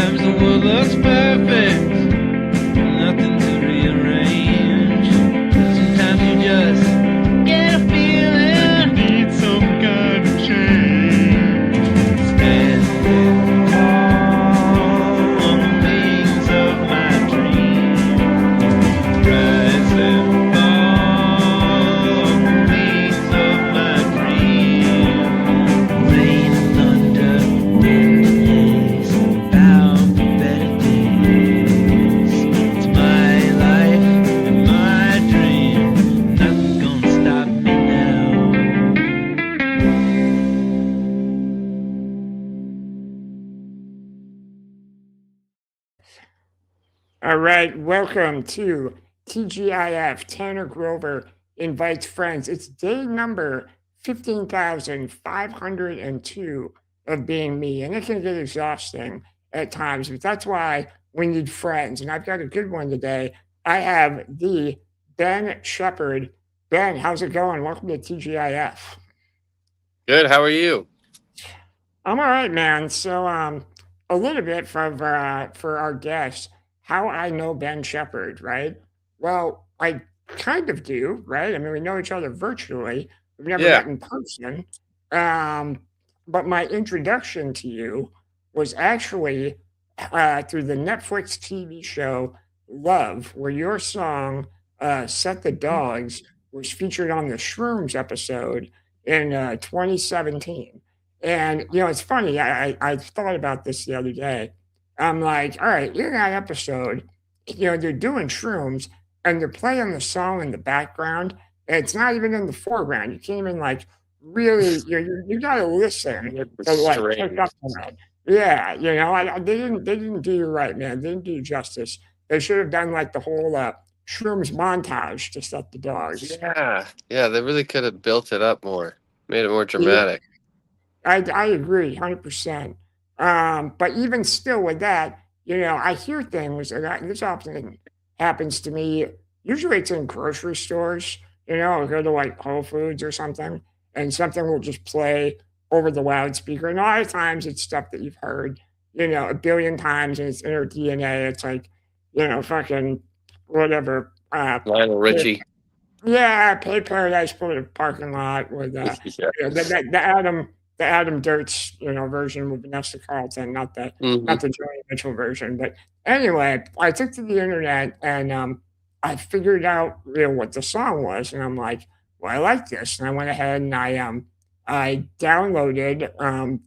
Sometimes the world looks perfect, nothing to rearrange. Sometimes you just get a feeling you need some kind of change. Standing tall on the wings of my dream, rise and fall on the wings of my dream. Rain and thunder, wind and haze, bound for better days. It's my life and my dream, nothing's gonna stop me now. All right, welcome to TGIF. Tanner Grover invites friends. It's day number 15,502 of being me, and it can get exhausting at times, but that's why we need friends. And I've got a good one today. I have the Ben Shepard. Ben, how's it going? Welcome to TGIF. Good. How are you? I'm all right, man. So, a little bit for our guest, how I know Ben Shepard, right? Well, I kind of do, right? I mean, we know each other virtually. We've never Yeah. met in person. Um, but my introduction to you was actually through the Netflix TV show Love, where your song "Set the Dogs" was featured on the Shrooms episode in 2017. And it's funny. I thought about this the other day. I'm like, all right, in that episode, they're doing shrooms and they're playing the song in the background, and it's not even in the foreground. You can't even like really. You got to listen to like pick Strange. up on it. Yeah, they didn't do you right, man. They didn't do you justice. They should have done like the whole shrooms montage to set the dogs. Yeah. Yeah. They really could have built it up more, made it more Yeah, dramatic. I agree, 100%. But even still with that, I hear things, and this often happens to me. Usually it's in grocery stores, or go to like Whole Foods or something, and something will just play over the loudspeaker. And a lot of times it's stuff that you've heard, a billion times, and it's in our DNA. It's like, fucking whatever. Lionel Richie. Yeah, Pay Paradise Political Parking Lot with Yeah. the Adam Dirts version with Vanessa Carlton, Hmm. not the Joni Mitchell version. But anyway, I took to the internet and I figured out what the song was, and I'm like, well, I like this, and I went ahead and I downloaded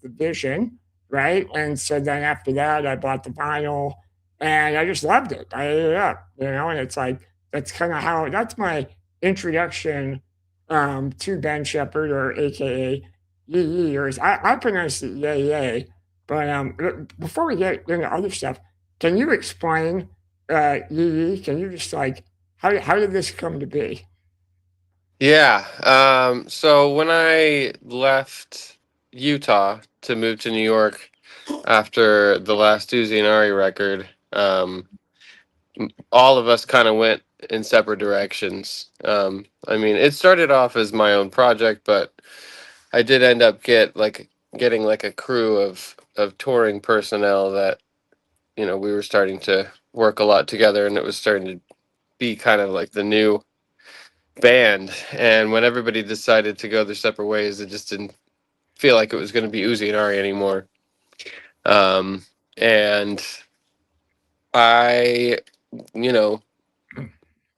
the Vision, right, and so then after that I bought the vinyl, and I just loved it. I ate it up, and it's like that's kind of how that's my introduction to Ben Shepard, or AKA YEYEY, or I pronounce it YEYEY. But before we get into other stuff, can you explain YEYEY? Can you just like how did this come to be? Yeah. So when I left Utah to move to New York after the last Uzi and Ari record, all of us kind of went in separate directions. I mean, it started off as my own project, but I did end up getting like a crew of touring personnel that we were starting to work a lot together, and it was starting to be kind of like the new band. And when everybody decided to go their separate ways, it just didn't feel like it was going to be Uzi and Ari anymore. And I, you know,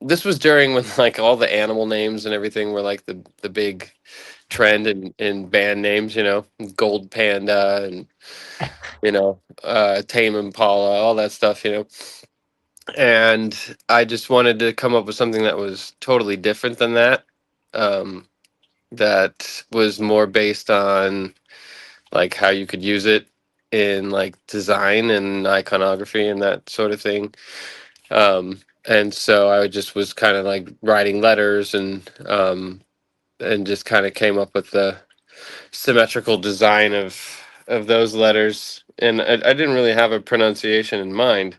this was during when like all the animal names and everything were like the big trend in band names, Gold Panda and Tame Impala, all that stuff, and I just wanted to come up with something that was totally different than that. Um, that was more based on like how you could use it in like design and iconography and that sort of thing. And so I just was kind of like writing letters and just kind of came up with the symmetrical design of those letters. And I didn't really have a pronunciation in mind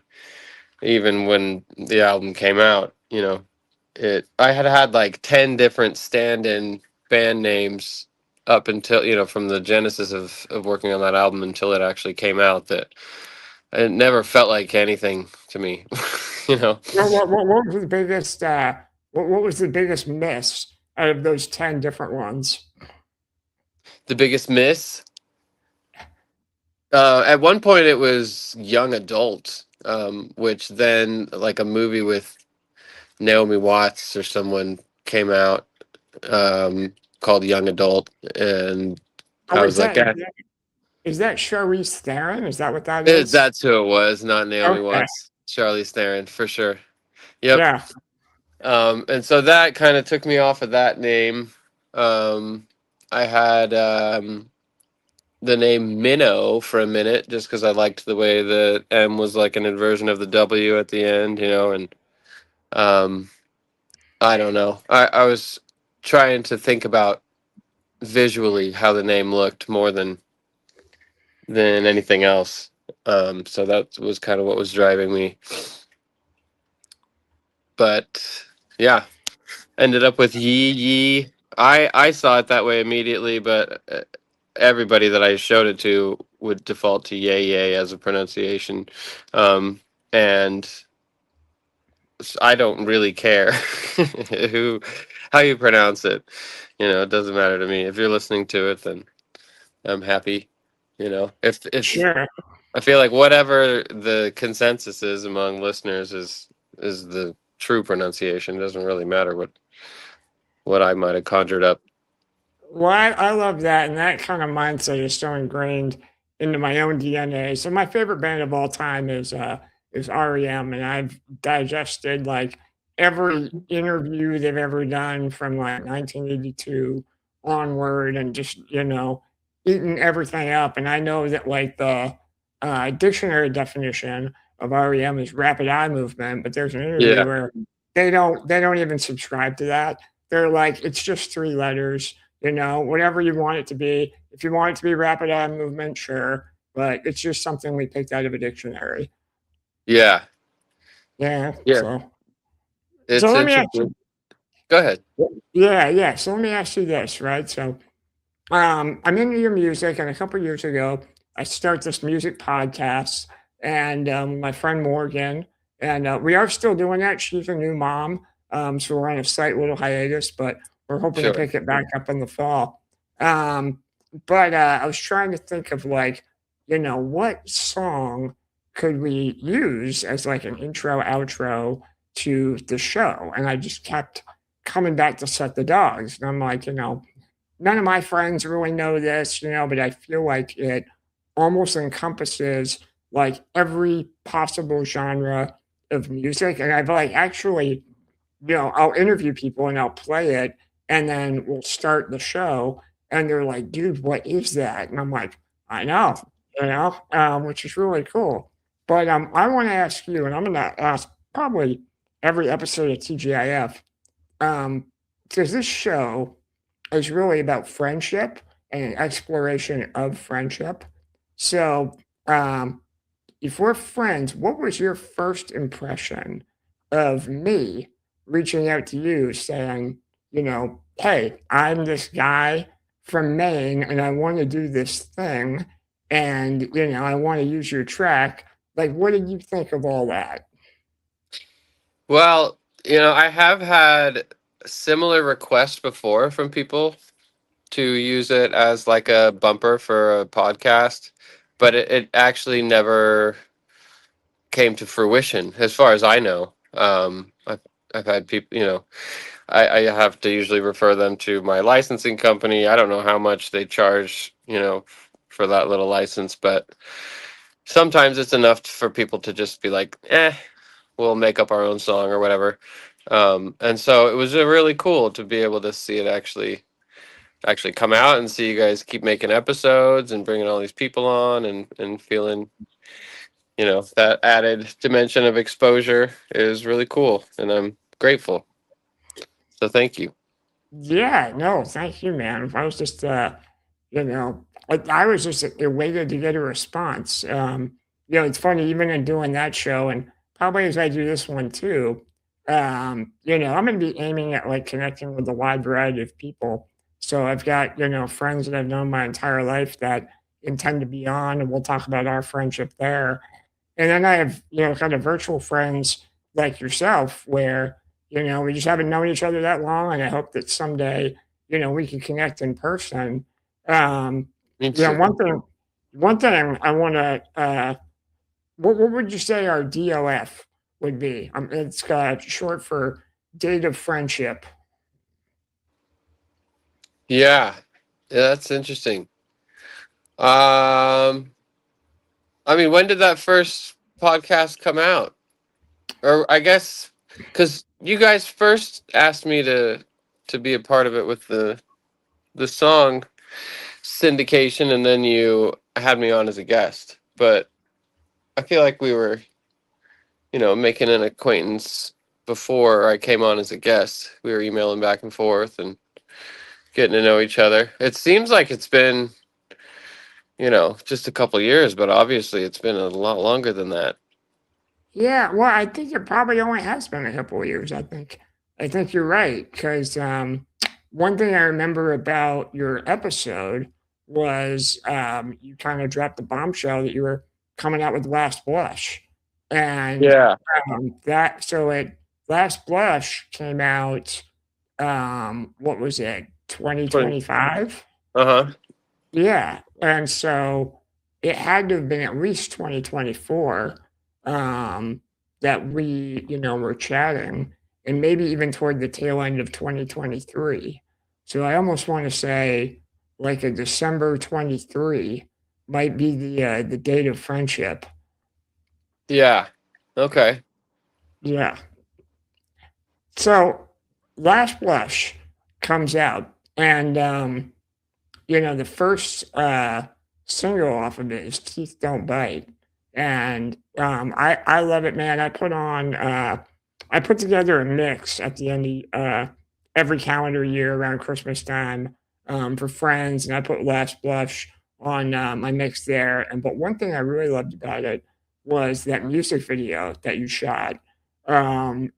even when the album came out. I had like 10 different stand-in band names up until from the genesis of working on that album until it actually came out, that it never felt like anything to me. You know, What was the biggest what was the biggest miss out of those 10 different ones? the biggest miss. At one point, it was young adult, which then like a movie with Naomi Watts or someone came out called Young Adult, and Oh, I was like, yeah, is that Charlize Theron? Is that what that is? that's who it was, not Naomi Okay. Watts, Charlize Theron for sure. Yep. Yeah. And so that kind of took me off of that name. I had the name Minnow for a minute just because I liked the way the M was like an inversion of the W at the end, you know, and um, I don't know. I was trying to think about visually how the name looked more than anything else. So that was kind of what was driving me. But yeah, ended up with YEYEY. I saw it that way immediately, but everybody that I showed it to would default to YEYEY as a pronunciation, and I don't really care who how you pronounce it. You know, it doesn't matter to me. If you're listening to it, then I'm happy. You know, if Sure. I feel like whatever the consensus is among listeners is the true pronunciation. It doesn't really matter what I might have conjured up. Well, I love that, and that kind of mindset is so ingrained into my own DNA. So my favorite band of all time is REM, and I've digested like every interview they've ever done from like 1982 onward, and just eaten everything up. And I know that like the dictionary definition of REM is rapid eye movement, but there's an interview Yeah, where they don't even subscribe to that. They're like, it's just three letters, whatever you want it to be. If you want it to be rapid eye movement, sure, but it's just something we picked out of a dictionary. yeah, Yeah. yeah. So It's let me ask you. interesting. Go ahead. Yeah, yeah. So let me ask you this, right? So I'm into your music, and a couple years ago, I start this music podcast, and my friend Morgan, and we are still doing that. She's a new mom, so we're on a slight little hiatus, but we're hoping to Sure. pick it back up in the fall. Um, but I was trying to think of like, what song could we use as like an intro, outro to the show, and I just kept coming back to Set the Dogs, and I'm like, none of my friends really know this, but I feel like it almost encompasses like every possible genre of music. And I've like actually, I'll interview people and I'll play it, and then we'll start the show and they're like, dude, what is that? And I'm like, I know, which is really cool. But I want to ask you, and I'm going to ask probably every episode of TGIF, does this show is really about friendship and an exploration of friendship. So, um, if we're friends, what was your first impression of me reaching out to you saying, hey, I'm this guy from Maine and I want to do this thing and, I want to use your track. Like, what did you think of all that? Well, I have had similar requests before from people to use it as like a bumper for a podcast, but it actually never came to fruition, as far as I know. I've had people, I have to usually refer them to my licensing company. I don't know how much they charge, for that little license, but sometimes it's enough for people to just be like, we'll make up our own song or whatever. And so it was really cool to be able to see it actually come out and see you guys keep making episodes and bringing all these people on and feeling, that added dimension of exposure is really cool, and I'm grateful. So thank you. Yeah, no, thank you, man. I was just, I was just waited to get a response. It's funny, even in doing that show, and probably as I do this one too, I'm going to be aiming at like connecting with a wide variety of people. So I've got, friends that I've known my entire life that intend to be on, and we'll talk about our friendship there. And then I have, kind of virtual friends like yourself where, we just haven't known each other that long. And I hope that someday, we can connect in person. Um, Me you know, too. one thing I want to, what would you say our DOF would be? It's short for date of friendship. Yeah, yeah, that's interesting. Um, I mean, when did that first podcast come out? Or I guess because you guys first asked me to be a part of it with the song syndication, and then you had me on as a guest. But I feel like we were, making an acquaintance before I came on as a guest. We were emailing back and forth and getting to know each other. It seems like it's been, just a couple years, but obviously it's been a lot longer than that. Yeah, well, I think it probably only has been a couple of years. I think you're right because one thing I remember about your episode was you kind of dropped the bombshell that you were coming out with Last Blush, and Yeah. that so it Last Blush came out. What was it? 2025. Uh-huh. Yeah, and so it had to have been at least 2024 um, that we, were chatting, and maybe even toward the tail end of 2023. So I almost want to say like a December 23 might be the date of friendship. Yeah. Okay. Yeah. So Last Blush comes out, and the first single off of it is "Teeth Don't Bite," and I love it, man. I put together a mix at the end of every calendar year around Christmas time for friends, and I put Last Blush on my mix there. And but one thing I really loved about it was that music video that you shot, and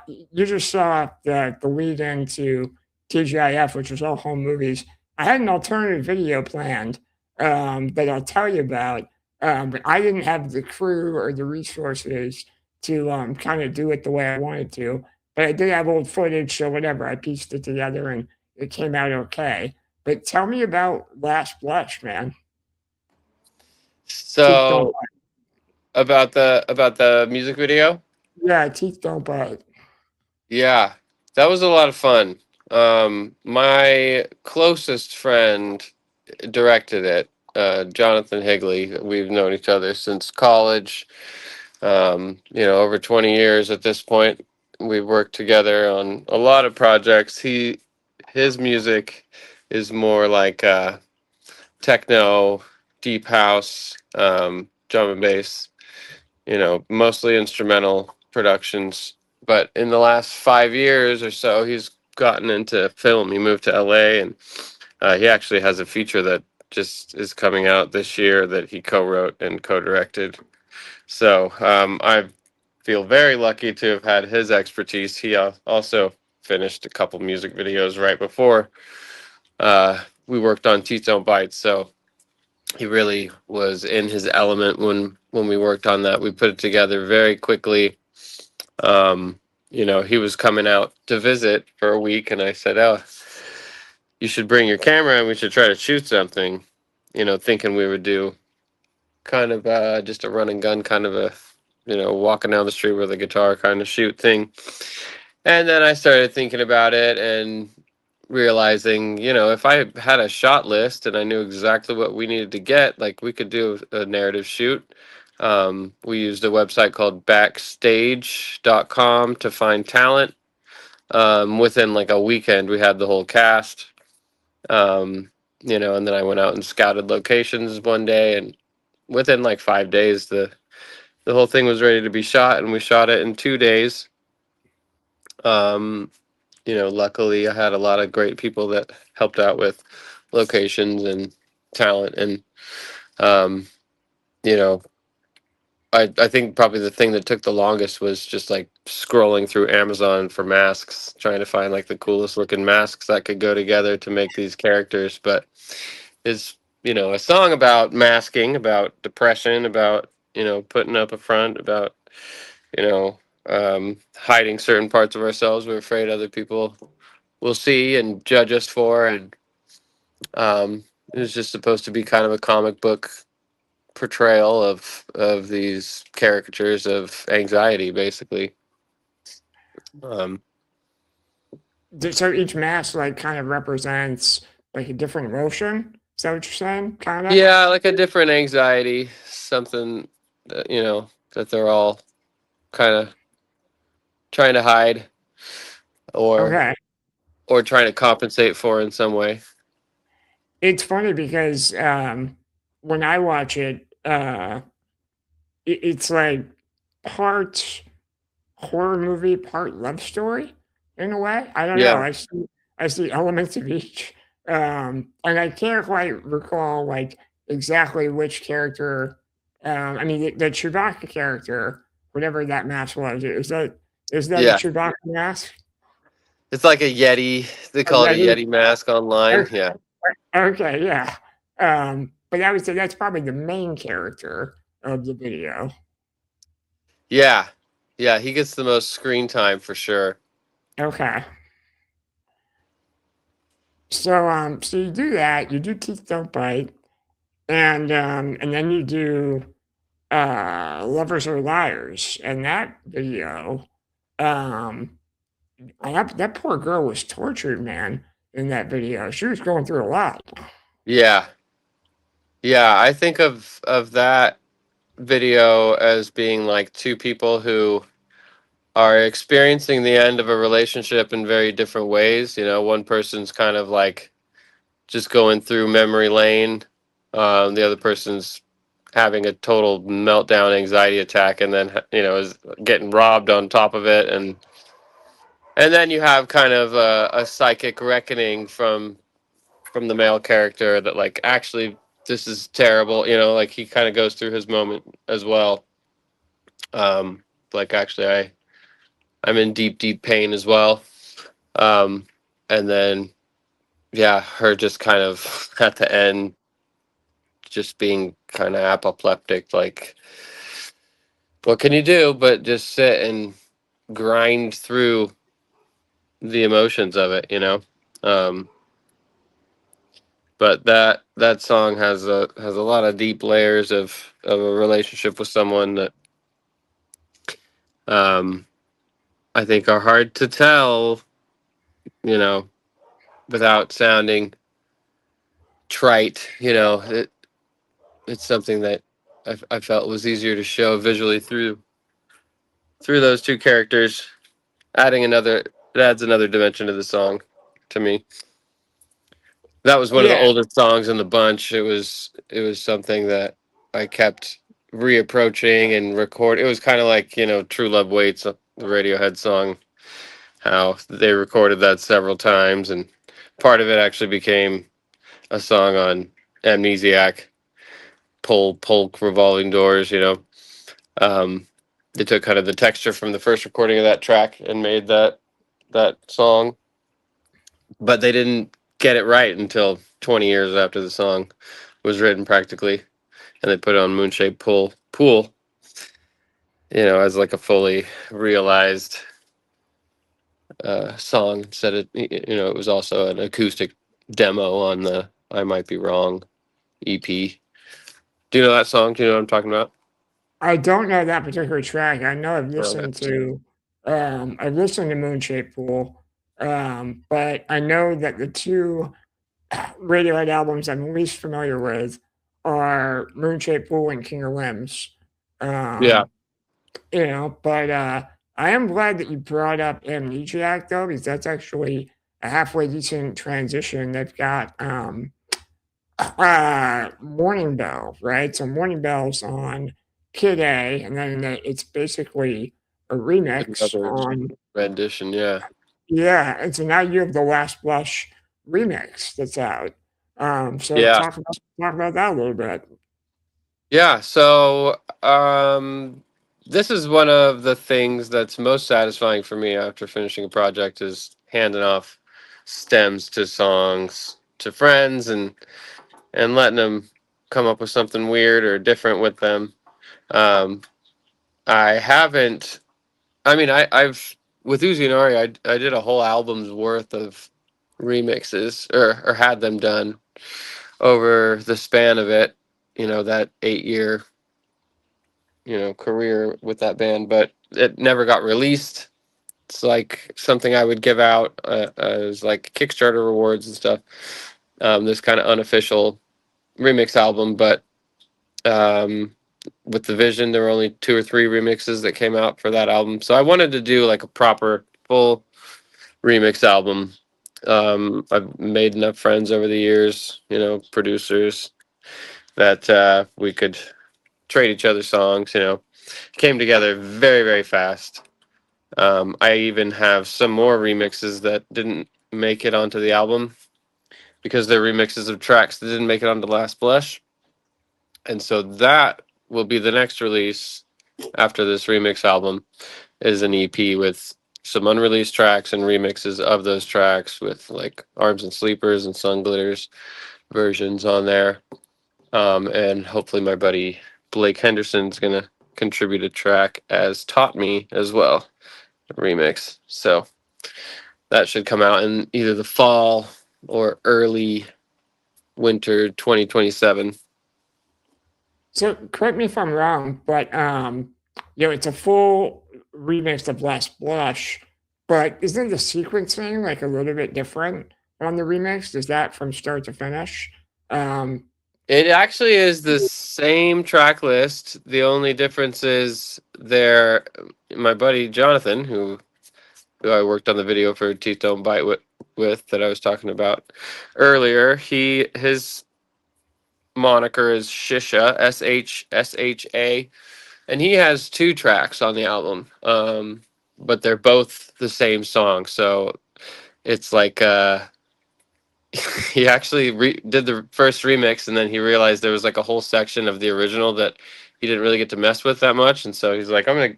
you just saw the lead into TGIF, which was all home movies. I had an alternative video planned that I'll tell you about, but I didn't have the crew or the resources to kind of do it the way I wanted to. But I did have old footage, so whatever. I pieced it together and it came out okay. But tell me about Last Blush, man. Teeth don't So bite. about the music video? Yeah, teeth don't bite. Yeah. That was a lot of fun. My closest friend directed it, Jonathan Higley. We've known each other since college. Over 20 years at this point. We've worked together on a lot of projects. His music is more like techno, deep house, drum and bass, mostly instrumental productions. But in the last 5 years or so, he's gotten into film. He moved to LA, and he actually has a feature that just is coming out this year that he co-wrote and co-directed. So I feel very lucky to have had his expertise. He also finished a couple music videos right before we worked on Teeth Don't Bite. So he really was in his element when we worked on that. We put it together very quickly. He was coming out to visit for a week, and I said, "Oh, you should bring your camera, and we should try to shoot something." Thinking we would do kind of just a run and gun kind of a walking down the street with a guitar kind of shoot thing. And then I started thinking about it and realizing, if I had a shot list and I knew exactly what we needed to get, like we could do a narrative shoot. We used a website called backstage.com to find talent. Within like a weekend, we had the whole cast. And then I went out and scouted locations one day, and within like 5 days, the whole thing was ready to be shot, and we shot it in 2 days. Um, Luckily I had a lot of great people that helped out with locations and talent, and um, you know, I think probably the thing that took the longest was just like scrolling through Amazon for masks, trying to find like the coolest looking masks that could go together to make these characters. But it's you know, a song about masking, about depression, about, you know, putting up a front, about, you know, hiding certain parts of ourselves we're afraid other people will see and judge us for. And it was just supposed to be kind of a comic book portrayal of these caricatures of anxiety, basically. Um, So each mask like kind of represents like a different emotion. Is that what you're saying? Kind of. yeah, like a different anxiety, something that, you know, that they're all kind of trying to hide or Okay. trying to compensate for in some way. It's funny because when I watch it, it's like part horror movie, part love story in a way. I don't know. Yeah, I see elements of each, and I can't quite recall like exactly which character. I mean, the Chewbacca character, whatever that mask was, is that a yeah. Chewbacca mask? It's like a Yeti. They Oh, call it yeah. a Yeti mask online. Yeah, Okay, yeah. But I would say that's probably the main character of the video. yeah, yeah. He gets the most screen time for sure. Okay. So you do that, you do Teeth Don't Bite, and then you do Lovers Are Liars. And that video, um, that poor girl was tortured, man, in that video. She was going through a lot. Yeah, yeah. I think of that video as being like two people who are experiencing the end of a relationship in very different ways. You know, one person's kind of like just going through memory lane. The other person's having a total meltdown, anxiety attack, and then, you know, is getting robbed on top of it, and then you have kind of a psychic reckoning from the male character that, like, actually this is terrible. You know, like he kind of goes through his moment as well. Like, actually, I'm in deep, deep pain as well. Um, and then, yeah, her just kind of at the end, just being kind of apoplectic. Like, what can you do but just sit and grind through the emotions of it, you know? Um, but that song has a lot of deep layers of a relationship with someone that, um, I think are hard to tell, you know, without sounding trite. You know, it's something that I felt was easier to show visually through those two characters, adding another it adds another dimension to the song to me. That was one of the Yeah, oldest songs in the bunch. It was something that I kept reapproaching and record. It was kind of like, you know, True Love Waits, the Radiohead song, how they recorded that several times, and part of it actually became a song on Amnesiac, Pull Revolving Doors, you know. Um, they took kind of the texture from the first recording of that track and made that song, but they didn't get it right until 20 years after the song was written, practically, and they put it on Moonshaped Pool, you know, as like a fully realized song. Instead of, you know, it was also an acoustic demo on the I Might Be Wrong EP. Do you know that song? Do you know what I'm talking about? I don't know that particular track. I know Okay. I've listened to Moonshaped Pool, but I know that the two Radiohead albums I'm least familiar with are Moonshaped Pool and King of Limbs. Yeah. Um, but I am glad that you brought up Amnesiac though, because that's actually a halfway decent transition. They've got Morning Bell, right? So Morning Bell's on Kid A, and then it's basically a remix Another on rendition. Yeah. yeah, and so now you have the Last Blush remix that's out. So Yeah. talk about that a little bit. Yeah. So, this is one of the things that's most satisfying for me after finishing a project, is handing off stems to songs to friends, and and letting them come up with something weird or different with them. I haven't. I mean, I've with Uzi and Ari, I did a whole album's worth of remixes, or had them done over the span of it. You know, that 8 year career with that band, but it never got released. It's like something I would give out as like Kickstarter rewards and stuff. This kind of unofficial remix album, but with the Vision, there were only 2 or 3 remixes that came out for that album. So I wanted to do like a proper full remix album. I've made enough friends over the years, producers, that we could trade each other songs. Came together very, very fast. I even have some more remixes that didn't make it onto the album because they're remixes of tracks that didn't make it onto Last Blush. And so that will be the next release after this remix album, is an EP with some unreleased tracks and remixes of those tracks with like Arms and Sleepers and Sun Glitters versions on there. And hopefully my buddy Blake Henderson's going to contribute a track as Taught Me as well, a remix. So that should come out in either the fall or early winter 2027. So correct me if I'm wrong, but it's a full remix of Last Blush, but isn't the sequencing like a little bit different on the remix? Is that from start to finish? Um, It actually is the same track list. The only difference is my buddy Jonathan, who I worked on the video for Teeth Don't Bite with that I was talking about earlier. His moniker is Shisha, SHSHA, and he has 2 tracks on the album. But they're both the same song, so it's like he actually did the first remix, and then he realized there was like a whole section of the original that he didn't really get to mess with that much, and so he's like, I'm gonna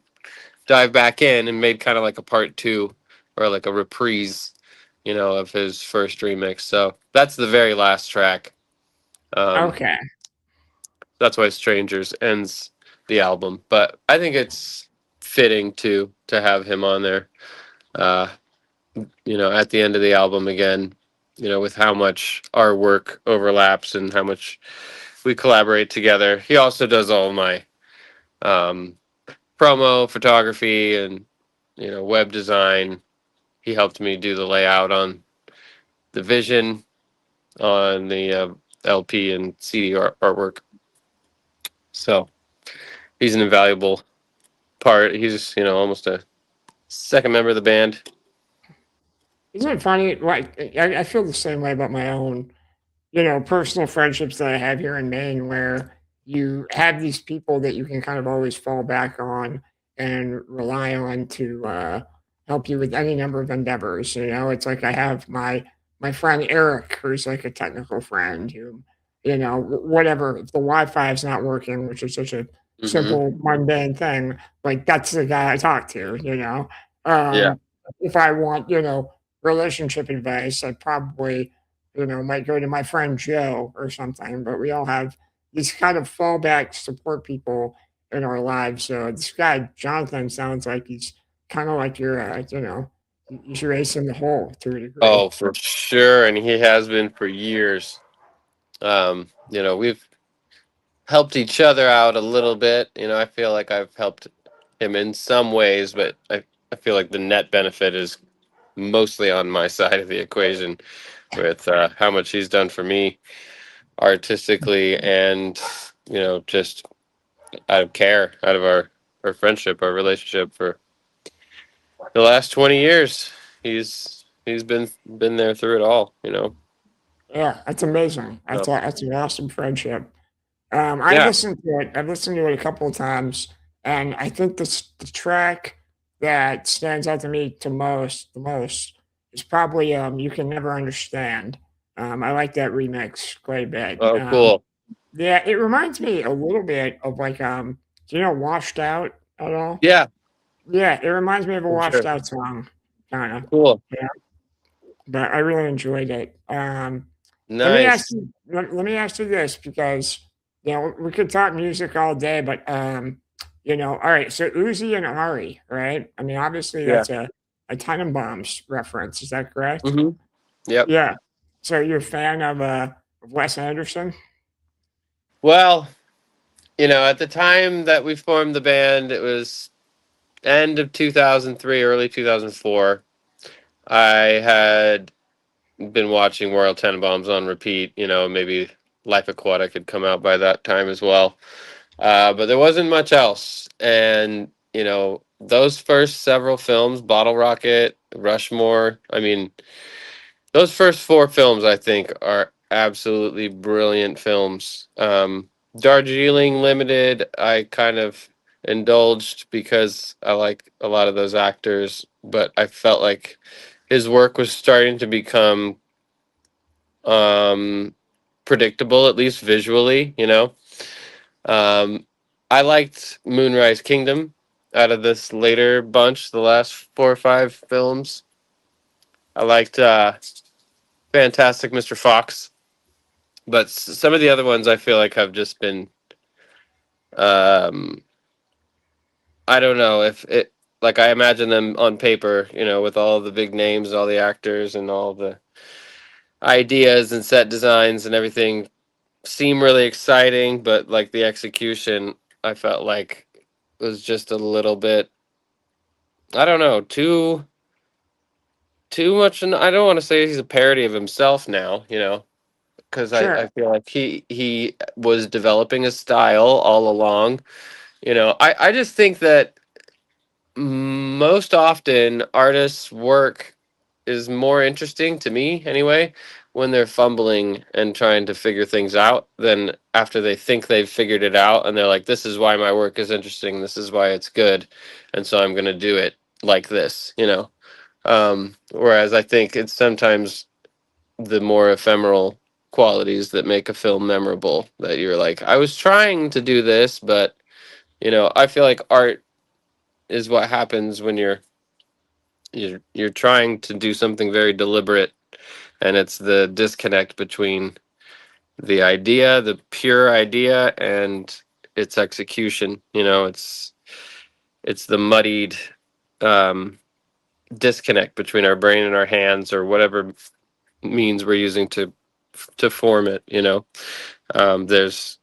dive back in, and made kind of like a part 2 or like a reprise, of his first remix. So that's the very last track. okay. That's why Strangers ends the album, but I think it's fitting to have him on there. At the end of the album again, with how much our work overlaps and how much we collaborate together. He also does all my promo, photography, and web design. He helped me do the layout on the Vision, on the LP and CD artwork. So he's an invaluable part. He's almost a second member of the band. Isn't it funny? Like I feel the same way about my own, personal friendships that I have here in Maine, where you have these people that you can kind of always fall back on and rely on to help you with any number of endeavors. It's like I have my friend Eric, who's like a technical friend who, whatever, if the Wi-Fi is not working, which is such a Mm-hmm. simple, mundane thing, like that's the guy I talk to. Yeah. If I want, relationship advice, I probably, might go to my friend Joe or something, but we all have these kind of fallback support people in our lives. So this guy, Jonathan, sounds like he's kind of like your, he's your ace in the hole to a degree. Oh, for sure, and he has been for years. We've helped each other out a little bit. I feel like I've helped him in some ways, but I feel like the net benefit is mostly on my side of the equation with how much he's done for me artistically and, just out of care, out of our friendship, our relationship for the last 20 years. He's been there through it all. Yeah, that's amazing. So, That's an awesome friendship. I yeah. listened to it. I've listened to it a couple of times, and I think the track that stands out to me the most is probably "You Can Never Understand." I like that remix quite a bit. Oh, cool. Yeah, it reminds me a little bit of like do you know "Washed Out" at all? Yeah, Yeah, it reminds me of a for "Washed sure. Out" song, kind of. Cool. Yeah, but I really enjoyed it. Nice. Let me ask you this because we could talk music all day, but all right. So Uzi and Ari, right? I mean, obviously Yeah. that's a Tenenbaums reference. Is that correct? Hmm. Yep. Yeah. So you're a fan of Wes Anderson? Well, at the time that we formed the band, it was end of 2003, early 2004. I had been watching Royal Tenenbaums on repeat. Maybe Life Aquatic had come out by that time as well. But there wasn't much else. And, those first several films, Bottle Rocket, Rushmore, I mean, those first four films, I think, are absolutely brilliant films. Darjeeling Limited, I kind of indulged because I like a lot of those actors, but I felt like his work was starting to become predictable, at least visually. Um, I liked Moonrise Kingdom out of this later bunch, the last four or five films. I liked Fantastic Mr. Fox, but some of the other ones I feel like have just been, um, I don't know if it, like I imagine them on paper, with all the big names, all the actors, and all the ideas and set designs and everything seem really exciting, but like the execution, I felt like was just a little bit, I don't know, too much. And I don't want to say he's a parody of himself now, because I Sure. feel like he was developing a style all along. I just think that most often artists' work is more interesting to me anyway when they're fumbling and trying to figure things out than after they think they've figured it out and they're like, this is why my work is interesting, this is why it's good, and so I'm going to do it like this. Whereas I think it's sometimes the more ephemeral qualities that make a film memorable, that you're like, I was trying to do this, but I feel like art is what happens when you're trying to do something very deliberate, and it's the disconnect between the pure idea, and its execution. It's the muddied um, disconnect between our brain and our hands, or whatever means we're using to form it. There's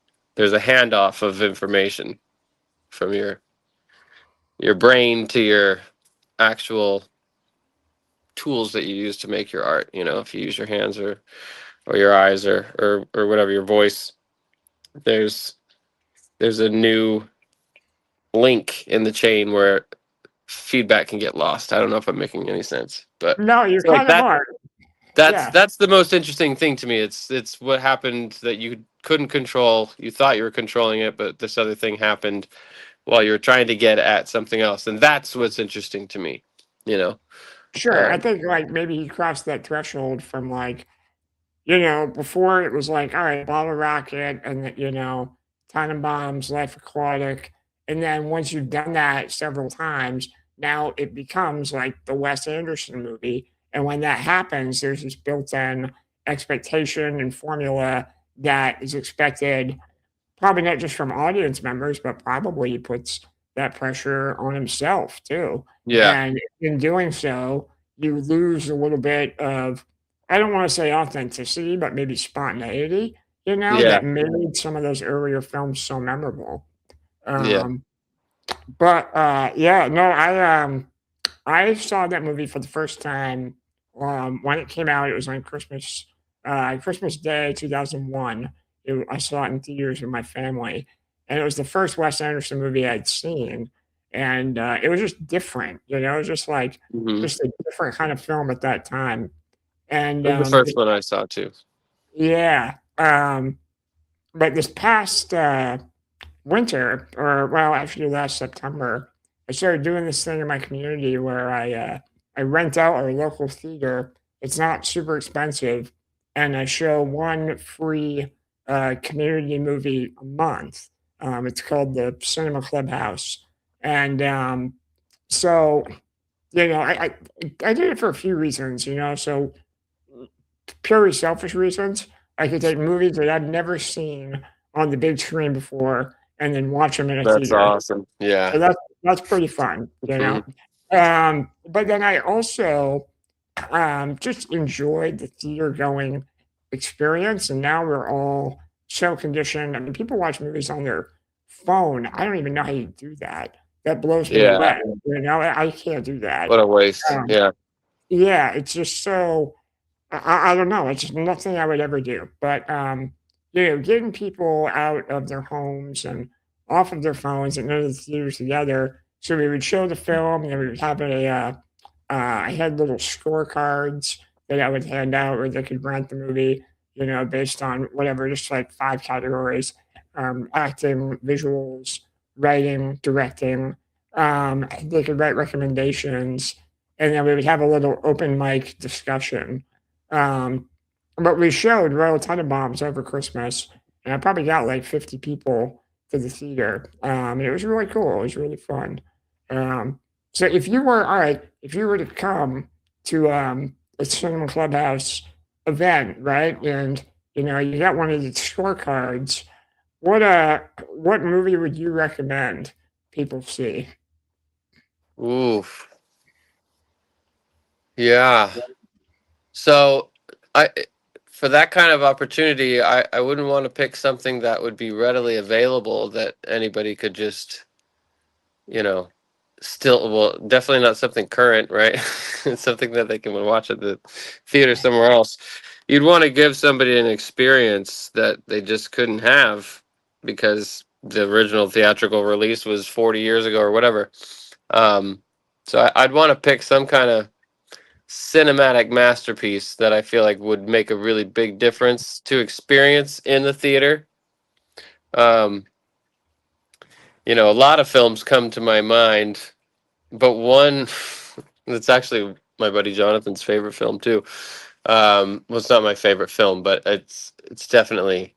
a handoff of information from your brain to your actual tools that you use to make your art. If you use your hands or your eyes or whatever, your voice, there's a new link in the chain where feedback can get lost. I don't know if I'm making any sense, but No, I you feel like kind of that are. that's Yeah. that's the most interesting thing to me. It's what happened that you couldn't control. You thought you were controlling it, but this other thing happened while you were trying to get at something else, and that's what's interesting to me. You know. Sure. I Um, think like maybe he crossed that threshold from like before it was like, all right, Bottle Rocket and, Tannenbaum's Life Aquatic. And then once you've done that several times, now it becomes like the Wes Anderson movie. And when that happens, there's this built in expectation and formula that is expected, probably not just from audience members, but probably he puts that pressure on himself too. yeah. And in doing so, you lose a little bit of, I don't want to say authenticity, but maybe spontaneity, Yeah. that made some of those earlier films so memorable. Yeah. Um, but yeah, no, I saw that movie for the first time when it came out. It was on Christmas Day, 2001. I saw it in theaters with my family, and it was the first Wes Anderson movie I'd seen, and it was just different. It was just like Hmm. just a different kind of film at that time. And It was the first one I saw too. yeah, but this past winter, or well, actually last September, I started doing this thing in my community where I rent out our local theater. It's not super expensive, and I show one free community movie a month. It's called the Cinema Clubhouse, and so I did it for a few reasons. So purely selfish reasons. I could take movies that I've never seen on the big screen before and then watch them in a That's theater. awesome. Yeah. So that's pretty fun, you know? Mhm. But then I also, just enjoyed the theater going experience, and now we're all so conditioned. I mean, people watch movies on their phone. I don't even know how you do that. That blows me Yeah. away, you know? I can't do that. What a waste. Um, Yeah. yeah, it's just so I don't know, it's just nothing I would ever do, but, getting people out of their homes and off of their phones and into the theaters together, so we would show the film, and then we would have I had little scorecards that I would hand out where they could rank the movie, based on whatever, just like 5 categories, acting, visuals, writing, directing, they could write recommendations, and then we would have a little open mic discussion. Um, but we showed Royal Tenenbaums over Christmas, and I probably got like 50 people to the theater. And it was really cool. It was really fun. Um, so if you were to come to a Cinema Clubhouse event, right, and you got one of the scorecards, what movie would you recommend people see? Oof. Yeah. So I for that kind of opportunity, I wouldn't want to pick something that would be readily available that anybody could just, you know, still, well, definitely not something current, right? It's something that they can watch at the theater somewhere else. You'd want to give somebody an experience that they just couldn't have because the original theatrical release was 40 years ago or whatever. Um, I'd want to pick some kind of cinematic masterpiece that I feel like would make a really big difference to experience in the theater. Um, a lot of films come to my mind, but one that's actually my buddy Jonathan's favorite film too. Well, it's not my favorite film, but it's definitely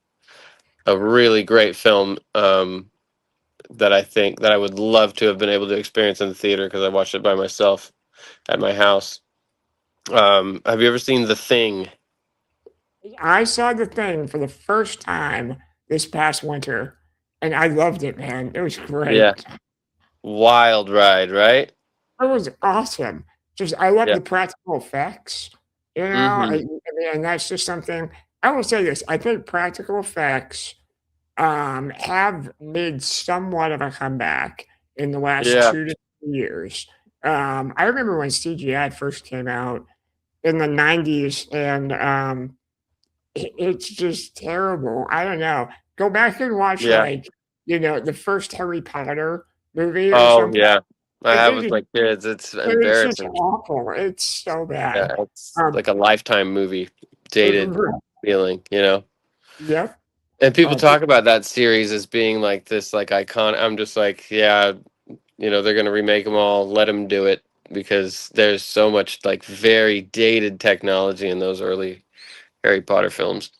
a really great film that I think that I would love to have been able to experience in the theater because I watched it by myself at my house. Have you ever seen The Thing? I saw The Thing for the first time this past winter, and I loved it, man. It was Yeah, great. wild ride, right? It was awesome. Just I love Yeah. the practical effects, Mm-hmm. and that's just something I will say this, I think practical effects, have made somewhat of a comeback in the last Yeah. 2 to 3 years. I remember when CGI first came out in the '90s, and, it's just terrible. I don't know. Go back and watch, Yeah. like, the first Harry Potter movie or Oh, something. yeah. I have with It my kids. It's it's just embarrassing. awful. It's so Yeah, bad. it's Um, like a Lifetime movie, dated feeling. yep. And people Uh, talk about that series as being like this, like icon. I'm just like, yeah, they're gonna remake them all. Let them do it because there's so much like very dated technology in those early Harry Potter films.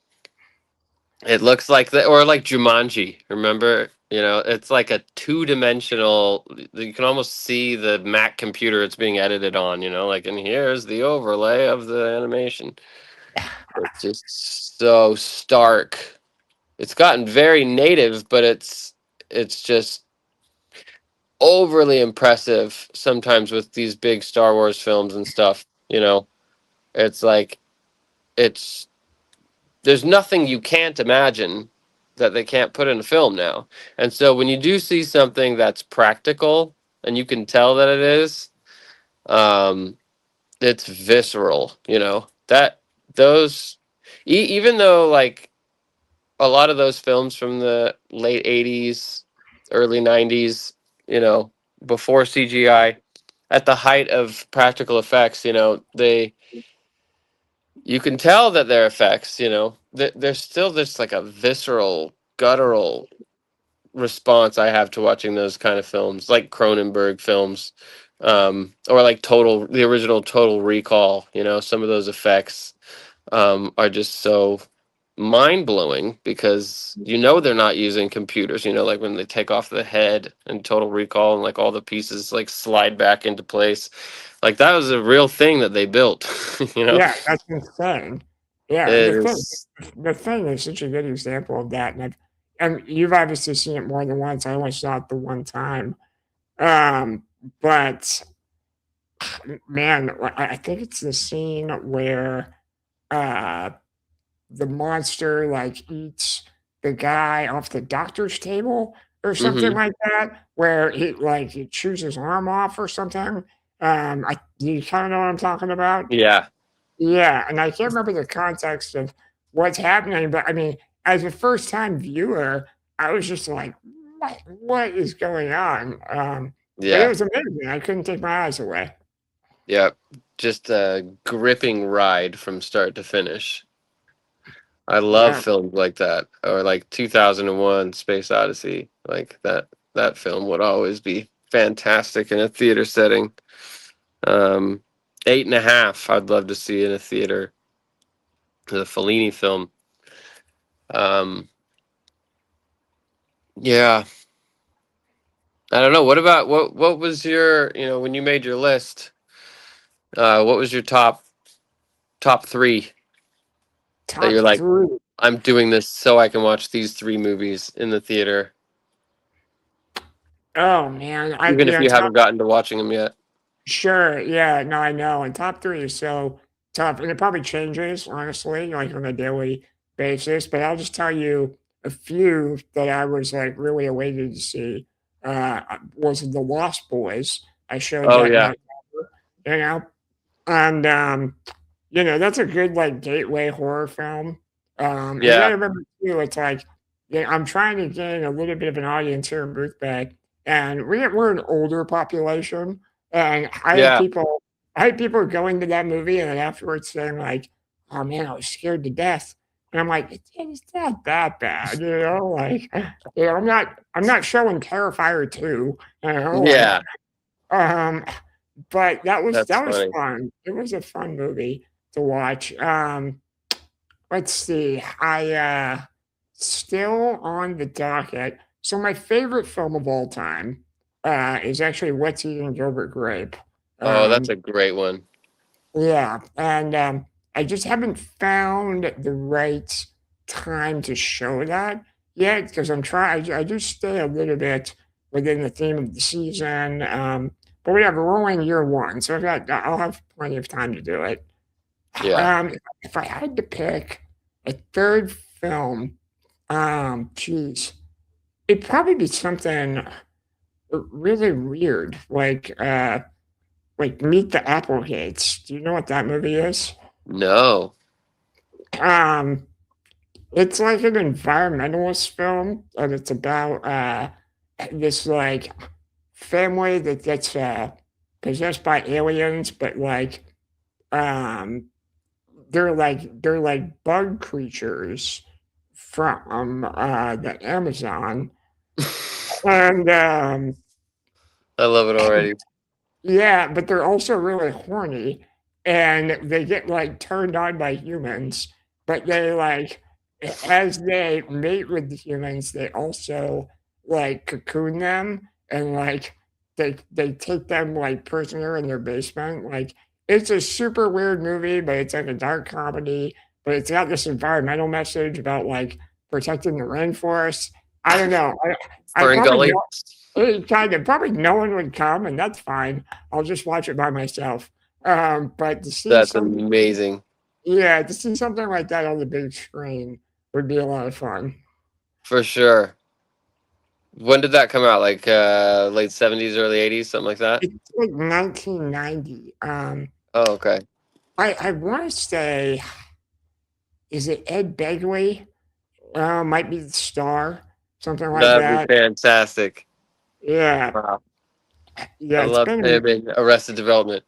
It looks like or like Jumanji. Remember, it's like a two-dimensional. You can almost see the Mac computer it's being edited on. Like, and here's the overlay of the animation. It's just so stark. It's gotten very native, but it's just overly impressive sometimes with these big Star Wars films and stuff. It's like it's there's nothing you can't imagine that they can't put in a film now. And so when you do see something that's practical and you can tell that it is, um, it's visceral. That those even though like a lot of those films from the late 80s, early 90s, you know, before CGI, at the height of practical effects, they you can tell that they're effects, there's still this like a visceral, guttural response I have to watching those kind of films, like Cronenberg films, or like the original Total Recall. Some of those effects are just so mind blowing because they're not using computers. Like when they take off the head and Total Recall and like all the pieces like slide back into place. Like that was a real thing that they built. you know. yeah, that's insane. Yeah, It is. the thing is such a good example of that, and you've obviously seen it more than once. I only saw it the one time, um, but man, I think it's the scene where uh, the monster like eats the guy off the doctor's table or something Hmm. like that, where he chews his arm off or something. You kind of know what I'm talking about. Yeah. Yeah, and I can't remember the context of what's happening, but I mean, as a first time viewer, I was just like, what is going on? But it Yeah. was amazing. I couldn't take my eyes away. Yeah. Just a gripping ride from start to finish. I love Yeah. films like that, or like 2001 Space Odyssey. Like that film would always be fantastic in a theater setting. Um, 8.5, I'd love to see in a theater. The Fellini film. Um, yeah, I don't know. What about what was your, when you made your list? What was your top three that you're Top like, three. I'm doing this so I can watch these three movies in the theater, Oh man, even if you haven't gotten to watching them yet? sure, yeah, no, I know, and top 3 is so tough, and it probably changes, honestly, like, on a daily basis, but I'll just tell you a few that I was, like, really elated to see, was The Lost Boys. I showed Oh that in yeah, October, you know, and, that's a good, like, gateway horror film, and you yeah, gotta remember too, it's like, yeah, I'm trying to gain a little bit of an audience here in Boothbay, and we're an older population, and yeah. I had people going to that movie and then afterwards saying like, "Oh man, I was scared to death." And I'm like, It's not that bad, like, I'm not showing Terrifier 2, like, Yeah, um, but that's that was funny. fun. It was a fun movie to watch. Let's see. Still on the docket. So my favorite film of all time is actually What's Eating Gilbert Grape. Oh, that's Um, a great one. yeah, and I just haven't found the right time to show that yet because I'm trying. I do stay a little bit within the theme of the season. But whatever, we're only in year one, so I'll have plenty of time to do it. Yeah. If I had to pick a third film, geez, it'd probably be something really weird, like Meet the Applegates. Do you know what that movie is? No. Um, it's like an environmentalist film, and it's about this like family that gets possessed by aliens, but um, they're like bug creatures from the Amazon, and I love it already. yeah, but they're also really horny, and they get, like, turned on by humans, but they, like as they mate with the humans, they also, like, cocoon them, and, like, they take them, like, prisoner in their basement, like, it's a super weird movie, but it's, like, a dark comedy, but it's got this environmental message about, like, protecting the rainforest. I don't know, I Fern probably Gully. don't probably no one would come, and that's fine. I'll just watch it by myself. But to see That's something amazing. yeah, to see something like that on the big screen would be a lot of fun. For sure. When did that come out? Like late 70s, early 80s, something like that? It's like 1990. Oh, okay. I wanna say, is it Ed Begley? Might be the star, something like That'd be that. fantastic. Yeah. Wow. I Yeah, love him in Arrested Development.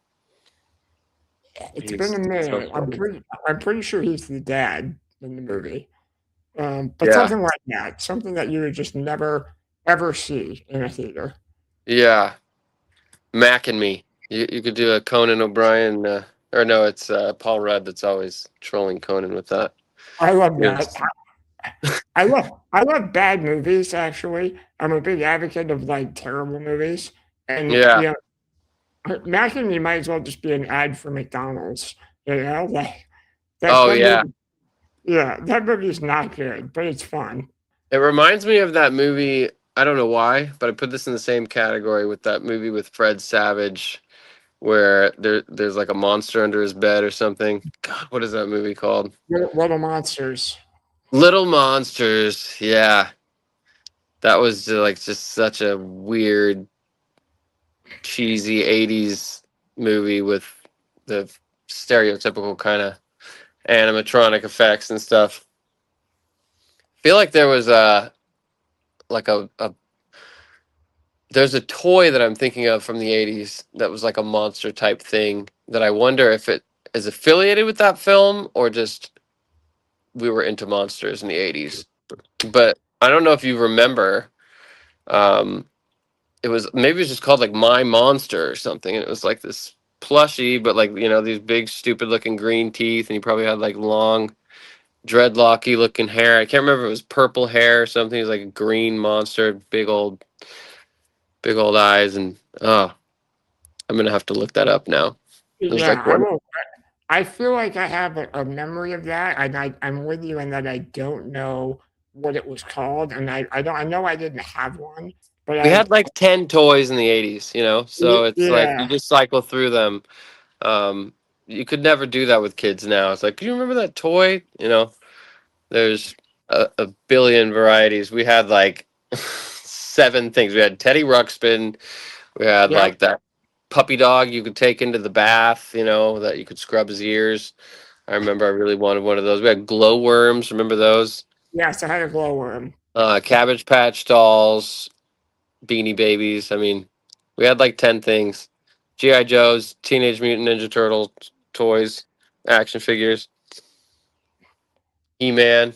it's been He's a so minute. funny. I'm pretty sure he's the dad in the movie. But Yeah. something like that, something that you would just never ever see in a theater. Yeah. Mac and Me. You could do a Conan O'Brien, or no, it's Paul Rudd that's always trolling Conan with that. I love that. Yes. I love bad movies. Actually, I'm a big advocate of like terrible movies, and Yeah. Mac and Me might as well just be an ad for McDonald's. Like that Oh that yeah. movie, Yeah, that movie's not good, but it's fun. It reminds me of that movie. I don't know why, but I put this in the same category with that movie with Fred Savage, where there's like a monster under his bed or something. God, what is that movie called? Little Monsters. Little Monsters. Yeah, that was like just such a weird, cheesy '80s movie with the stereotypical kind of animatronic effects and stuff. I feel like there was like a there's a toy that I'm thinking of from the '80s that was like a monster type thing that I wonder if it is affiliated with that film or just we were into monsters in the '80s. But I don't know if you remember. Um, it was maybe it was just called like My Monster or something, and it was like this plushie, but like these big stupid looking green teeth, and he probably had like long dreadlocky looking hair. I can't remember if it was purple hair or something. It was like a green monster, big old eyes, and oh, I'm gonna have to look that up now. There's Yeah, like I one. will. I feel like I have a memory of that, and I'm with you in that I don't know what it was called, and I don't. I know I didn't have one, but We had like 10 toys in the '80s, so it's like you yeah, just cycle through them. Um, you could never do that with kids now. It's like, do you remember that toy? There's a billion varieties. We had like 7 things. We had Teddy Ruxpin. We had yep, like that puppy dog you could take into the bath, that you could scrub his ears. I remember I really wanted one of those. We had glowworms. Remember those? yes, I had a glowworm. Cabbage Patch dolls, Beanie Babies. I mean, we had like 10 things. GI Joes, Teenage Mutant Ninja Turtle toys, action figures, He-Man,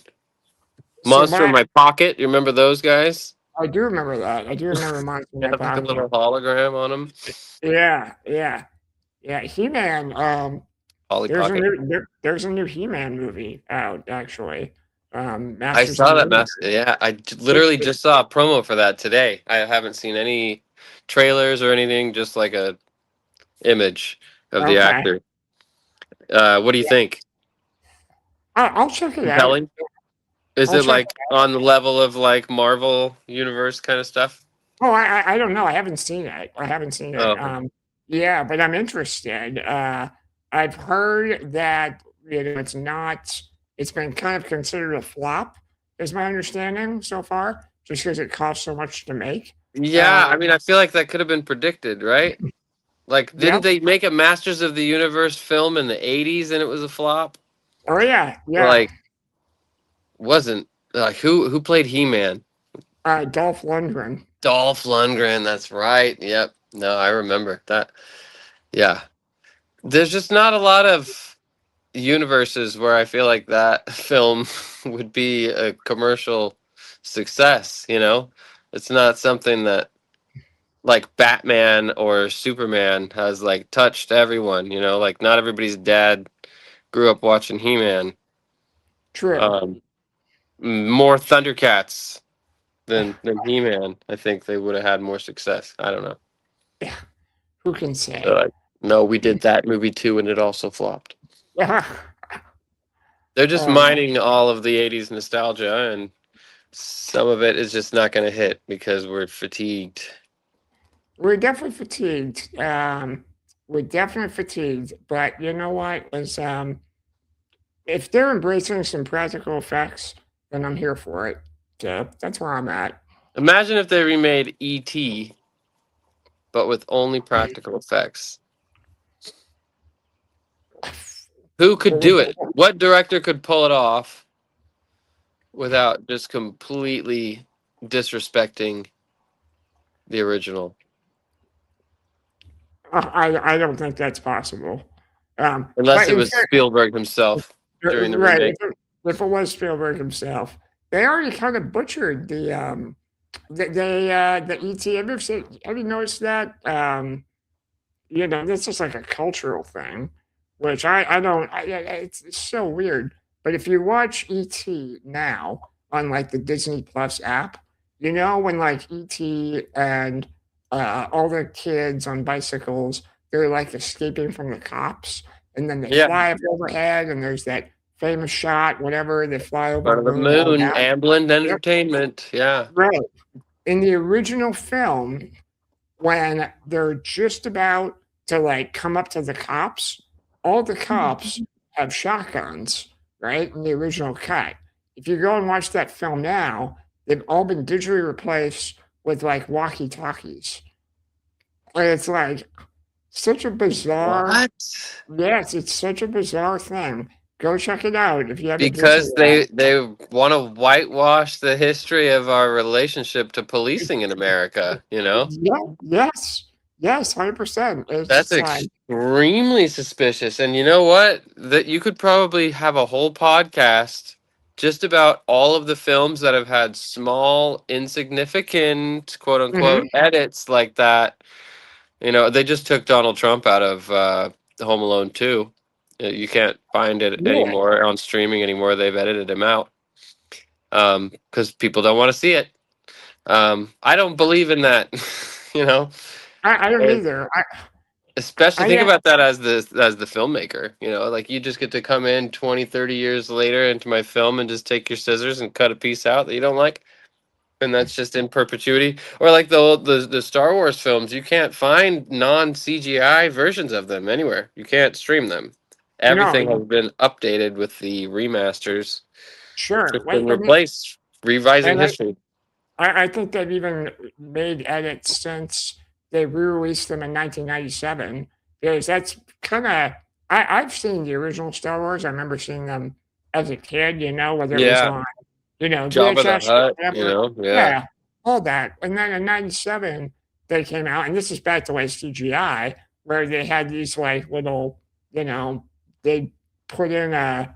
So Monster in my My Pocket. You remember those guys? I do remember that. I do remember Monster in They My had like a Pocket. little hologram on them. Yeah, yeah, yeah. He-Man. Polly There's a Pocket. there's a new He-Man movie out actually. I Masters of saw the that Universe. mess. Yeah, It's literally just saw a promo for that today. I haven't seen any trailers or anything, just like a image of the okay. actor. What do you Yeah, think? I'll check it out. Compelling? Is I'll it check. like on the level of like Marvel universe kind of stuff? Oh, I don't know. I haven't seen it. I haven't seen Oh, it. okay. Yeah, but I'm interested. I've heard that it's not. It's been kind of considered a flop, is my understanding so far, just because it costs so much to make. Yeah, I Um, mean, I feel like that could have been predicted, right? Like, didn't yep. they make a Masters of the Universe film in the '80s and it was a flop? Oh yeah, yeah. Like, wasn't like who played He-Man? Dolph Lundgren. Dolph Lundgren. That's right. Yep. No, I remember that. Yeah. There's just not a lot of universes where I feel like that film would be a commercial success, It's not something that like Batman or Superman has like touched everyone, like not everybody's dad grew up watching He-Man. True. Um, more Thundercats than He-Man. I think they would have had more success. I don't know. Yeah. Who can They're say? like, no, we did that movie too, and it also flopped. Yeah. They're just Um, mining all of the '80s nostalgia, and some of it is just not going to hit because we're fatigued. we're definitely fatigued. We're definitely fatigued. But you know what? If they're embracing some practical effects, then I'm here for it. So that's where I'm at. Imagine if they remade E.T., but with only practical effects. Who could do it? What director could pull it off without just completely disrespecting the original? I don't think that's possible. Unless But it in was fact, Spielberg himself during the right, remake. if it was Spielberg himself, they already kind of butchered the ET. Have you noticed that? This is like a cultural thing, which I don't. It's so weird. But if you watch ET now on like the Disney Plus app, when like ET and all the kids on bicycles, they're like escaping from the cops, and then they Yeah. fly up overhead, and there's that famous shot, whatever, they fly over Front the of the moon, all moon, that. Amblin Yep, Entertainment. Yeah. right. In the original film, when they're just about to like come up to the cops, all the cops have shotguns, right? In the original cut. If you go and watch that film now, they've all been digitally replaced with like walkie talkies. And it's like such a bizarre, What? yes, it's such a bizarre thing. Go check it out if you haven't visited Because that. they want to whitewash the history of our relationship to policing in America, you know? Yeah, yes, yes, 100%. It's That's just like, extremely suspicious. And you know what? That you could probably have a whole podcast just about all of the films that have had small, insignificant, quote mhm, unquote, edits like that. You know, they just took Donald Trump out of Home Alone 2. You can't find it yeah. anymore on streaming anymore. They've edited him out because people don't want to see it. I don't believe in that, you know. I don't And either. especially I think about that as the filmmaker, you know, like you just get to come in 20, 30 years later into my film and just take your scissors and cut a piece out that you don't like, and that's just in perpetuity. Or like the Star Wars films, you can't find non CGI versions of them anywhere. You can't stream them. Everything no, has been updated with the remasters. sure. Just been Wait, I mean, replaced, revising and history. I think they've even made edits since they re-released them in 1997. Because that's kind of I've seen the original Star Wars. I remember seeing them as a kid. You know, whether it was Yeah, on Jabba the VHS or Hutt, you whatever. know, yeah. Yeah, all that. And then in '97 they came out, and this is back to like CGI, where they had these like little, you know, they put in a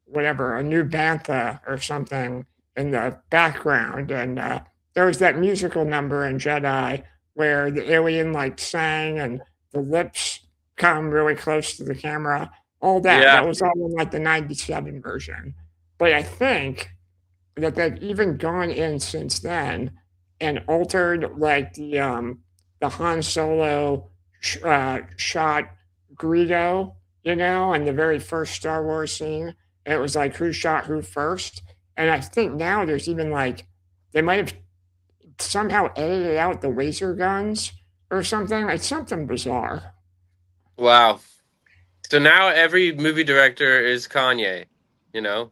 whatever a new bantha or something in the background, and there was that musical number in Jedi where the alien like sang and the lips come really close to the camera. All that. Yeah. That was all in like the '97 version. But I think that they've even gone in since then and altered like the Han Solo shot Greedo, you know, in the very first Star Wars scene. And it was like who shot who first. And I think now there's even like they might have somehow edited out the laser guns or something. It's something bizarre. Wow. So now every movie director is Kanye, you know?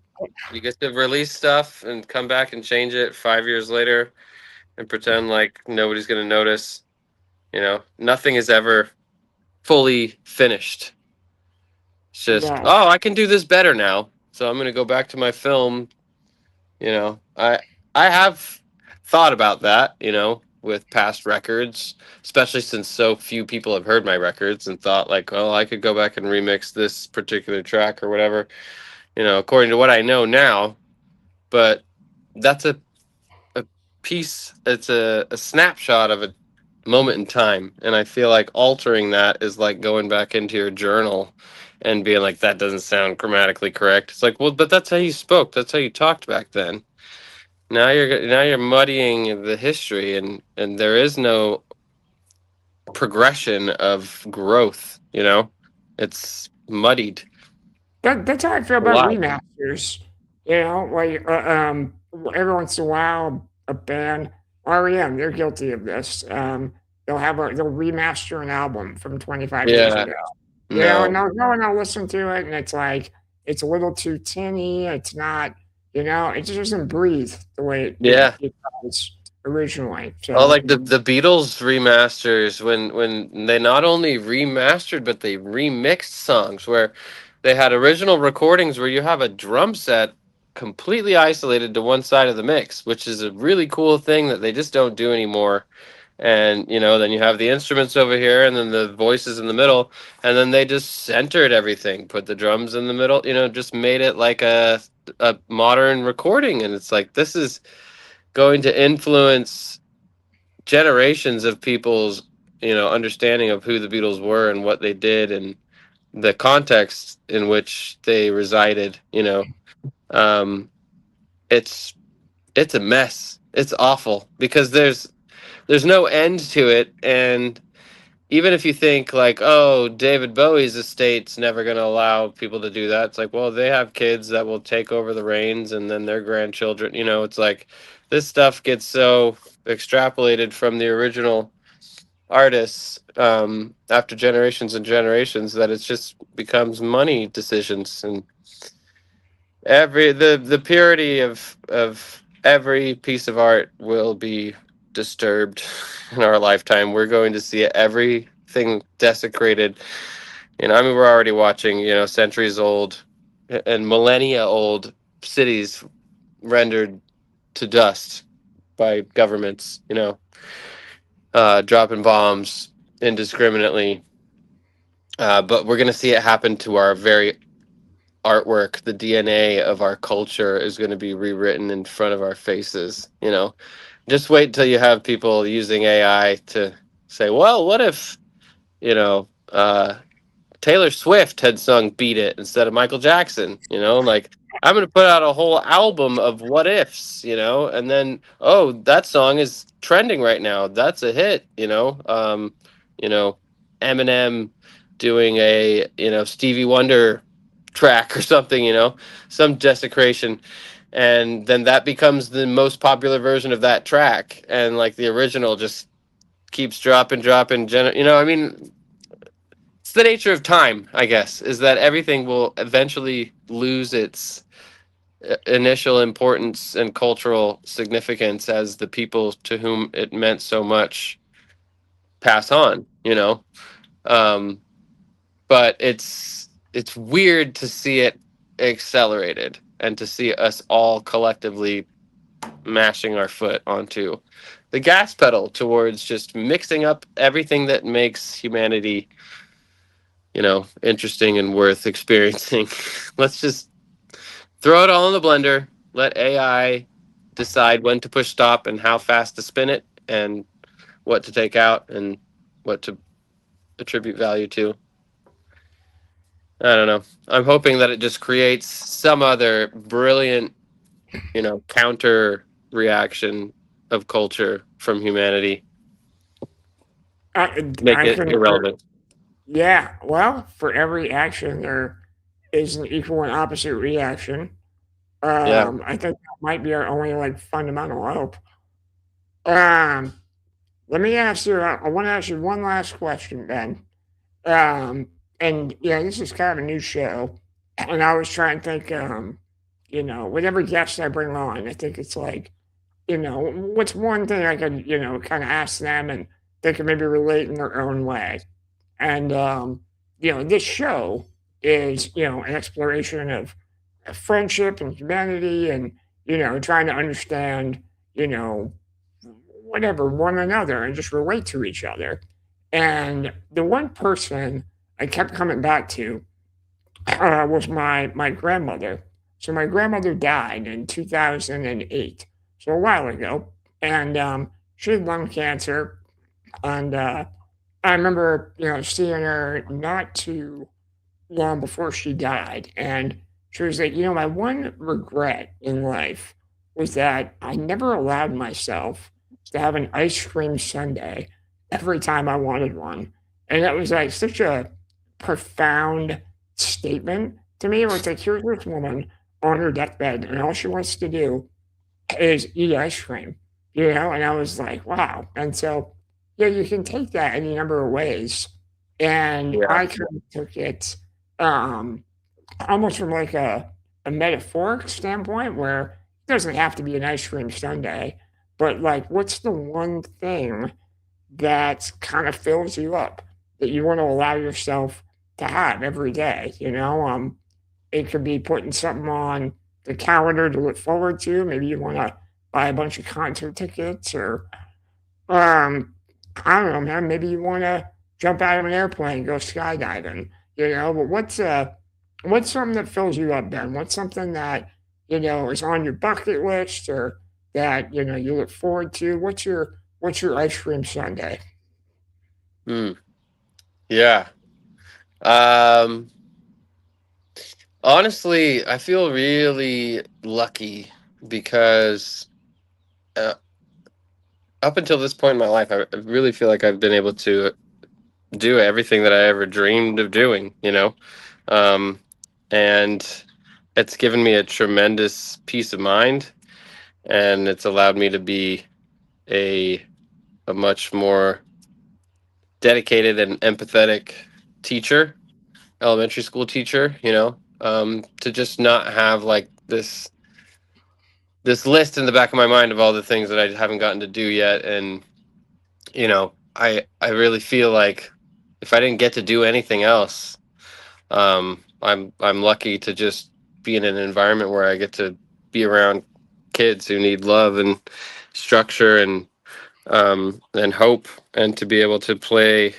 You get to release stuff and come back and change it 5 years later and pretend like nobody's going to notice. You know, nothing is ever fully finished. It's just, Yeah. oh, I can do this better now. So I'm going to go back to my film. You know, I have thought about that, you know, with past records, especially since so few people have heard my records and thought like, oh, I could go back and remix this particular track or whatever, you know, according to what I know now. But that's a piece, it's a snapshot of a moment in time. And I feel like altering that is like going back into your journal and being like, that doesn't sound grammatically correct. It's like, well, but that's how you spoke. That's how you talked back then. Now you're muddying the history, and there is no progression of growth. You know, it's muddied That's how I feel a about lot. remasters. You know, like every once in a while, a band, REM, they're guilty of this. They'll remaster an album from 25 years Yeah, ago. You know, and no, they'll go and they'll listen to it, and it's like it's a little too tinny. It's not, you know, it just doesn't breathe the way yeah. it does originally. Oh, So like the Beatles remasters when they not only remastered but they remixed songs where they had original recordings where you have a drum set completely isolated to one side of the mix, which is a really cool thing that they just don't do anymore. And you know, then you have the instruments over here and then the voices in the middle, and then they just centered everything, put the drums in the middle, you know, just made it like a modern recording. And it's like this is going to influence generations of people's, you know, understanding of who the Beatles were and what they did and the context in which they resided. You know, um, it's it's a mess. It's awful because there's no end to it, and even if you think like, oh, David Bowie's estate's never going to allow people to do that, it's like, well, they have kids that will take over the reins, and then their grandchildren. It's like this stuff gets so extrapolated from the original artists, after generations and generations, that it just becomes money decisions, and the purity of every piece of art will be disturbed in our lifetime. We're going to see everything desecrated. I mean, we're already watching, centuries old and millennia old cities rendered to dust by governments, dropping bombs indiscriminately. But we're going to see it happen to our very artwork. The DNA of our culture is going to be rewritten in front of our faces. Just wait till you have people using AI to say, well, what if, you know, uh, Taylor Swift had sung Beat It instead of Michael Jackson, like I'm going to put out a whole album of what ifs, and then, oh, that song is trending right now. That's a hit, you know, Eminem doing a, Stevie Wonder track or something, some desecration. And then that becomes the most popular version of that track. And like the original just keeps dropping, I mean, it's the nature of time, I guess, is that everything will eventually lose its initial importance and cultural significance as the people to whom it meant so much pass on, um, but it's weird to see it accelerated and to see us all collectively mashing our foot onto the gas pedal towards just mixing up everything that makes humanity, interesting and worth experiencing. Let's just throw it all in the blender, let AI decide when to push stop and how fast to spin it and what to take out and what to attribute value to. I don't know. I'm hoping that it just creates some other brilliant, counter reaction of culture from humanity. Make I it can irrelevant. Yeah, well, for every action, there is an equal and opposite reaction. Yeah. I think that might be our only like fundamental hope. Um, Let me ask you. I want to ask you one last question, Ben. And yeah, this is kind of a new show, and I was trying to think. Whatever guest I bring on, I think it's like, what's one thing I could, kind of ask them, and they can maybe relate in their own way. And this show is, an exploration of friendship and humanity, and trying to understand, you know, whatever one another and just relate to each other. And the one person I kept coming back to was my grandmother. So my grandmother died in 2008, so a while ago, and she had lung cancer, and I remember, seeing her not too long before she died, and she was like, my one regret in life was that I never allowed myself to have an ice cream sundae every time I wanted one. And that was like such a profound statement to me. It was like, here's this woman on her deathbed, and all she wants to do is eat ice cream, and I was like, wow. And so, yeah, you can take that any number of ways. And Yeah. I kind of took it um, almost from like a metaphoric standpoint where it doesn't have to be an ice cream sundae, but like, what's the one thing that kind of fills you up that you want to allow yourself to have every day? It could be putting something on the calendar to look forward to. Maybe you want to buy a bunch of concert tickets, or I don't know, man. Maybe you want to jump out of an airplane, go skydiving. But what's something that fills you up, Ben? What's something that is on your bucket list, or that you look forward to? What's your ice cream sundae? Mm. Yeah. Um, Honestly, I feel really lucky because uh, up until this point in my life, I really feel like I've been able to do everything that I ever dreamed of doing, you know. And it's given me a tremendous peace of mind, and it's allowed me to be a much more dedicated and empathetic teacher, elementary school teacher, you know, to just not have like this list in the back of my mind of all the things that I haven't gotten to do yet. And you know, I really feel like if I didn't get to do anything else, I'm lucky to just be in an environment where I get to be around kids who need love and structure and hope, and to be able to play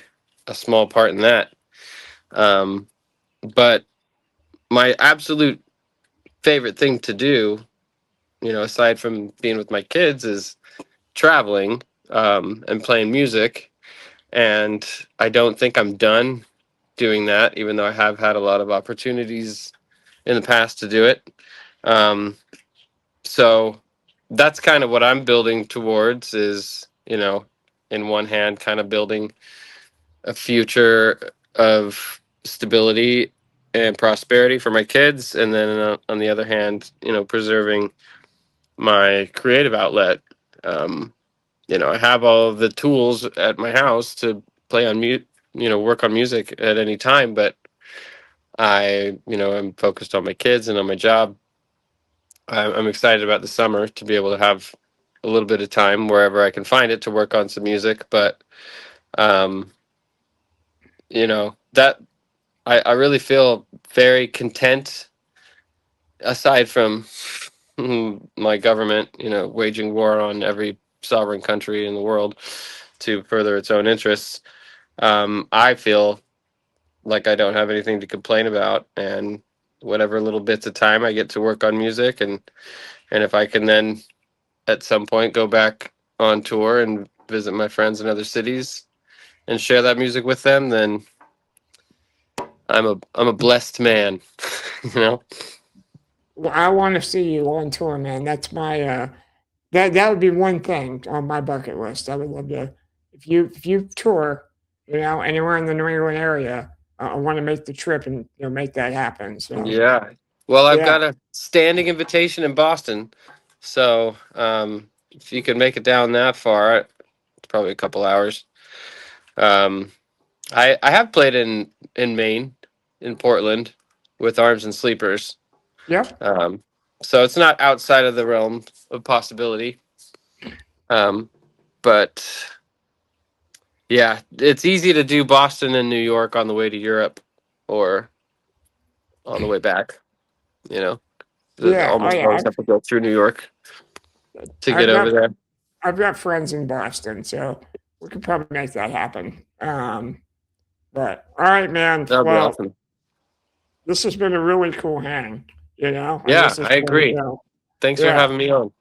a small part in that. But my absolute favorite thing to do, you know, aside from being with my kids, is traveling and playing music. And I don't think I'm done doing that, even though I have had a lot of opportunities in the past to do it. Um, so that's kind of what I'm building towards, is, you know, in one hand, kind of building a future of stability and prosperity for my kids, and then on the other hand, you know, preserving my creative outlet. Um, you know, I have all of the tools at my house to play on mute, you know, work on music at any time, but you know, I'm focused on my kids and on my job. I'm excited about the summer to be able to have a little bit of time wherever I can find it to work on some music. But, um, you know, that I really feel very content, aside from my government, you know, waging war on every sovereign country in the world to further its own interests. I feel like I don't have anything to complain about, and whatever little bits of time I get to work on music, and if I can then at some point go back on tour and visit my friends in other cities and share that music with them, then I'm a blessed man. You know. Well, I want to see you on tour, man. That's my that would be one thing on my bucket list. I would love to, if you tour, you know, anywhere in the New England area. I want to make the trip and, you know, make that happen. So Yeah. Well, I've yeah, got a standing invitation in Boston, so if you can make it down that far, it's probably a couple hours. Um, I have played in Maine, in Portland, with Arms and Sleepers. yep, Um, so it's not outside of the realm of possibility. Um, but yeah, it's easy to do Boston and New York on the way to Europe or on the way back. You know, yeah, oh almost yeah. always have to go through New York to I've get over got there. I've got friends in Boston, so we could probably make that happen. But all right, man. That'll be Well, awesome. this has been a really cool hang, you know, and Yeah, this has I been, you agree. know, Thanks for yeah, having me on.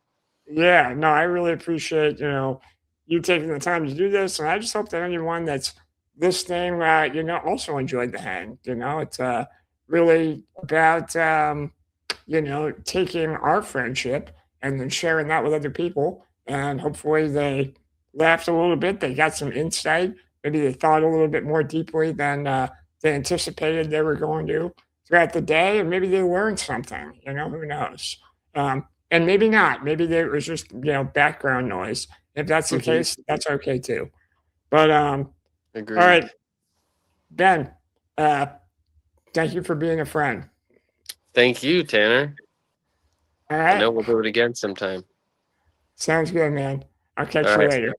yeah. No, I really appreciate, you know, you taking the time to do this, and I just hope that anyone that's listening, you know, also enjoyed the hang. You know, it's really about you know, taking our friendship and then sharing that with other people. And hopefully they laughed a little bit. They got some insight. Maybe they thought a little bit more deeply than they anticipated they were going to throughout the day. And maybe they learned something, you know, who knows? And maybe not. Maybe there was just, you know, background noise. If that's the Hmm. case, that's okay too. But all Agreed. right, Ben, uh, thank you for being a friend. Thank you, Tanner. All I right. know we'll do it again sometime. Sounds good, man. I'll catch All you right. later.